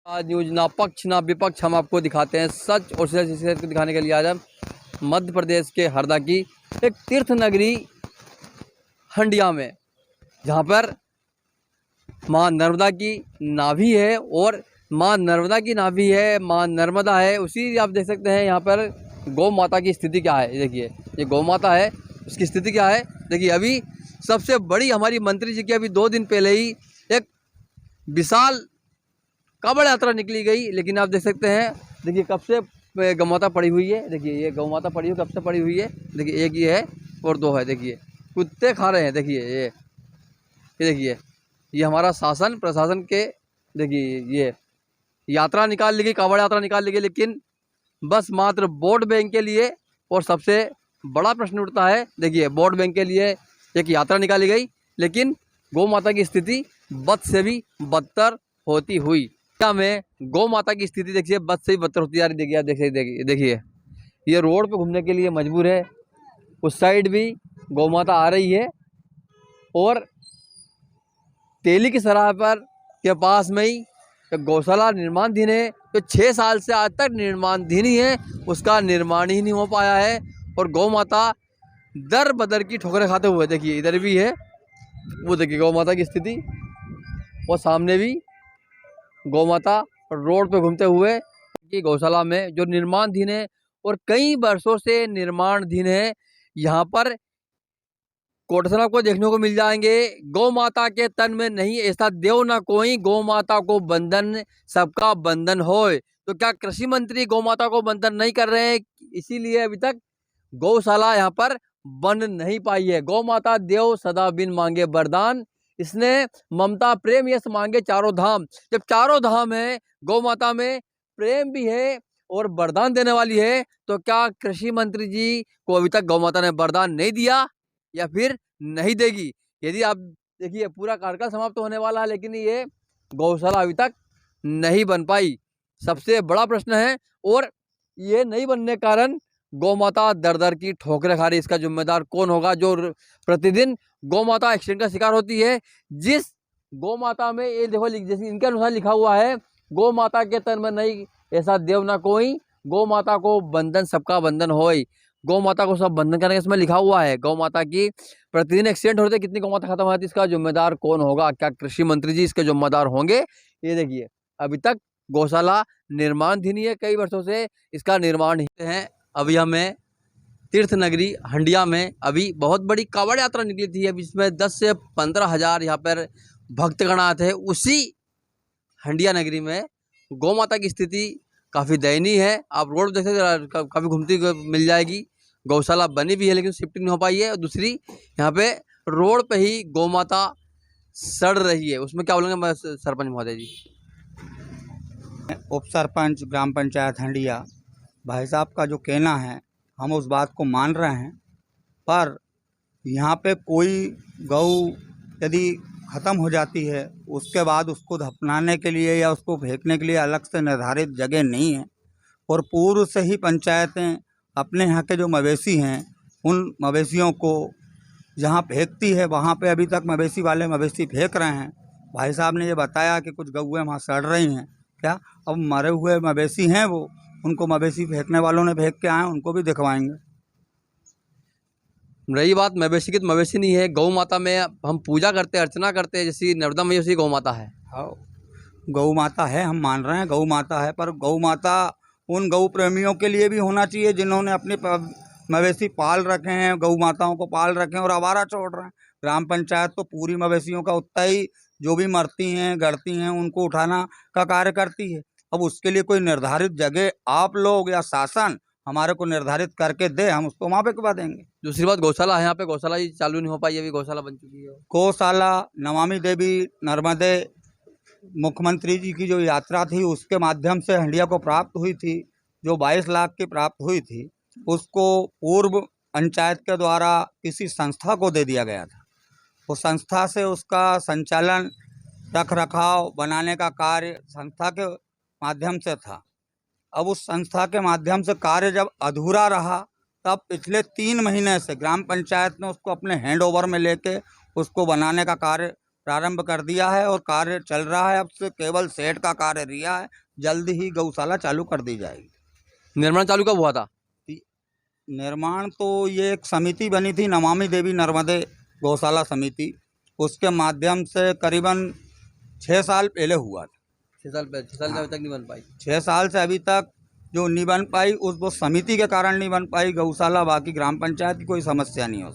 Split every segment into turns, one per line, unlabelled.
आज न्यूज ना पक्ष ना विपक्ष, हम आपको दिखाते हैं सच और सच को दिखाने के लिए आज हम मध्य प्रदेश के हरदा की एक तीर्थ नगरी हंडिया में, जहां पर मां नर्मदा की नाभि है और मां नर्मदा की नाभि है, मां नर्मदा है। उसी आप देख सकते हैं यहाँ पर गौ माता की स्थिति क्या है। देखिए ये गौ माता है, उसकी स्थिति क्या है। देखिए अभी सबसे बड़ी हमारी मंत्री जी की अभी 2 दिन पहले ही एक विशाल कांवड़ यात्रा निकली गई, लेकिन आप देख सकते हैं देखिए कब से गौ माता पड़ी हुई है। देखिए ये गौ माता पड़ी हुई कब से पड़ी हुई है। देखिए एक ये है और 2 है। देखिए कुत्ते खा रहे हैं। देखिए ये देखिए ये हमारा शासन प्रशासन के, देखिए ये यात्रा निकाल ली गई, कांवड़ यात्रा निकाल ली गई, लेकिन बस मात्र वोट बैंक के लिए। और सबसे बड़ा प्रश्न उठता है, देखिए वोट बैंक के लिए एक यात्रा निकाली गई, लेकिन गौ माता की स्थिति बद से भी बदतर होती हुई। क्या में गौ माता की स्थिति देखिए बद से भी बदतर होती जा रही। देखिए देखिए देखिए ये रोड पे घूमने के लिए मजबूर है। उस साइड भी गौ माता आ रही है और तेली की सराह पर के पास में ही एक गौशाला निर्माणाधीन है, तो 6 साल से आज तक निर्माणाधीन ही है, उसका निर्माण ही नहीं हो पाया है। और गौ माता दर बदर की ठोकरें खाते हुए, देखिए इधर भी है, वो देखिए गौ माता की स्थिति, और सामने भी गौ माता रोड पे घूमते हुए की गौशाला में जो निर्माणाधीन है और कई वर्षों से निर्माणाधीन है। यहाँ पर कोटेशन आपको देखने को मिल जाएंगे। गौ माता के तन में नहीं ऐसा देव ना कोई, गौ माता को बंधन सबका बंधन होए। तो क्या कृषि मंत्री गौ माता को बंधन नहीं कर रहे हैं, इसीलिए अभी तक गौशाला यहाँ पर बन नहीं पाई है। गौ माता देव सदा बिन मांगे वरदान, इसने ममता प्रेम यश मांगे चारों धाम। जब चारों धाम है, गौ माता में प्रेम भी है और वरदान देने वाली है, तो क्या कृषि मंत्री जी को अभी तक गौ माता ने वरदान नहीं दिया या फिर नहीं देगी। यदि आप देखिए पूरा कार्यकाल समाप्त होने वाला है, लेकिन ये गौशाला अभी तक नहीं बन पाई, सबसे बड़ा प्रश्न है। और ये नहीं बनने के कारण गौ माता दर दर की ठोकरें खा रही। इसका जिम्मेदार कौन होगा जो प्रतिदिन गौ माता एक्सीडेंट का शिकार होती है। जिस गौ माता में ये देखो जैसे इनके अनुसार लिखा हुआ है, गौ माता के तन में नहीं ऐसा देव ना कोई, गौ माता को बंधन सबका बंधन होई। गौ माता को सब बंधन करने इसमें लिखा हुआ है। गौ माता की प्रतिदिन एक्सीडेंट होते, कितनी गौ माता खत्म हो जाती है, इसका जिम्मेदार कौन होगा। क्या कृषि मंत्री जी इसके जिम्मेदार होंगे। ये देखिए अभी तक गौशाला निर्माणाधीन है, कई वर्षों से इसका निर्माण ही है। अभी हमें तीर्थ नगरी हंडिया में अभी बहुत बड़ी कांवड़ यात्रा निकली थी। अभी इसमें 10 से 15 हजार यहाँ पर भक्तगण आते हैं। उसी हंडिया नगरी में गौ माता की स्थिति काफ़ी दयनीय है। आप रोड देख सकते काफ़ी घूमती मिल जाएगी। गौशाला बनी भी है लेकिन शिफ्टिंग नहीं हो पाई है। और दूसरी यहाँ पे रोड पे ही गौ माता सड़ रही है। उसमें क्या बोलेंगे सरपंच महोदय जी।
उप सरपंच ग्राम पंचायत हंडिया भाई साहब का जो कहना है, हम उस बात को मान रहे हैं, पर यहाँ पे कोई गौ यदि ख़त्म हो जाती है, उसके बाद उसको दफनाने के लिए या उसको फेंकने के लिए अलग से निर्धारित जगह नहीं है। और पूर्व से ही पंचायतें अपने यहाँ के जो मवेशी हैं, उन मवेशियों को जहाँ फेंकती है वहाँ पे अभी तक मवेशी वाले मवेशी फेंक रहे हैं। भाई साहब ने ये बताया कि कुछ गौएँ वहाँ सड़ रही हैं। क्या अब मरे हुए मवेशी हैं वो, उनको मवेशी फेंकने वालों ने फेंक के आए, उनको भी दिखवाएंगे।
रही बात मवेशी की, तो मवेशी नहीं है। गौ माता में हम पूजा करते हैं, अर्चना करते हैं, जैसी नर्मदा मैया उसी गौ माता है।
हाँ, गौ माता है, हम मान रहे हैं गौ माता है, पर गौ माता उन गौ प्रेमियों के लिए भी होना चाहिए जिन्होंने अपने मवेशी पाल रखे हैं, गौ माताओं को पाल रखे हैं और आवारा छोड़ रहे हैं। ग्राम पंचायत तो पूरी मवेशियों का उतना ही, जो भी मरती हैं गड़ती हैं उनको उठाना का कार्य करती है। अब उसके लिए कोई निर्धारित जगह आप लोग या शासन हमारे को निर्धारित करके दे, हम उसको वहाँ पे करवा देंगे।
दूसरी बात गौशाला है, यहाँ पे गौशाला ही चालू नहीं हो पाई, अभी गौशाला बन चुकी है।
गौशाला नमामि देवी नर्मदे मुख्यमंत्री जी की जो यात्रा थी उसके माध्यम से हंडिया को प्राप्त हुई थी, जो 22 लाख की प्राप्त हुई थी, उसको पूर्व पंचायत के द्वारा किसी संस्था को दे दिया गया था। उस संस्था से उसका संचालन, रख रखाव, बनाने का कार्य संस्था के माध्यम से था। अब उस संस्था के माध्यम से कार्य जब अधूरा रहा, तब पिछले 3 महीने से ग्राम पंचायत ने उसको अपने हैंड ओवर में लेके उसको बनाने का कार्य प्रारंभ कर दिया है और कार्य चल रहा है। अब से केवल सेट का कार्य रिया है, जल्द ही गौशाला चालू कर दी जाएगी।
निर्माण चालू कब हुआ था?
निर्माण तो ये एक समिति बनी थी, नमामि देवी नर्मदे गौशाला समिति, उसके माध्यम से करीबन 6 साल पहले हुआ था।
6 साल पहले, 6 साल से अभी तक नहीं बन पाई।
6 साल से अभी तक जो नहीं बन पाई, उस वो समिति के कारण नहीं बन पाई गौशाला, बाकी ग्राम पंचायत की कोई समस्या नहीं हो।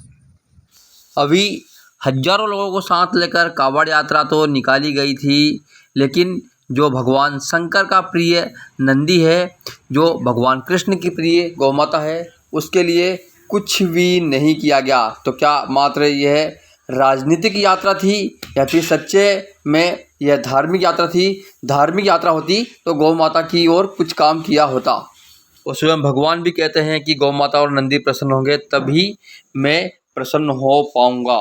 अभी हजारों लोगों को साथ लेकर कावड़ यात्रा तो निकाली गई थी, लेकिन जो भगवान शंकर का प्रिय नंदी है, जो भगवान कृष्ण की प्रिय गौ माता है, उसके लिए कुछ भी नहीं किया गया। तो क्या मात्र यह राजनीतिक यात्रा थी या फिर सच्चे में यह धार्मिक यात्रा थी? धार्मिक यात्रा होती तो गौ माता की ओर कुछ काम किया होता। और स्वयं भगवान भी कहते हैं कि गौ माता और नंदी प्रसन्न होंगे तभी मैं प्रसन्न हो पाऊंगा।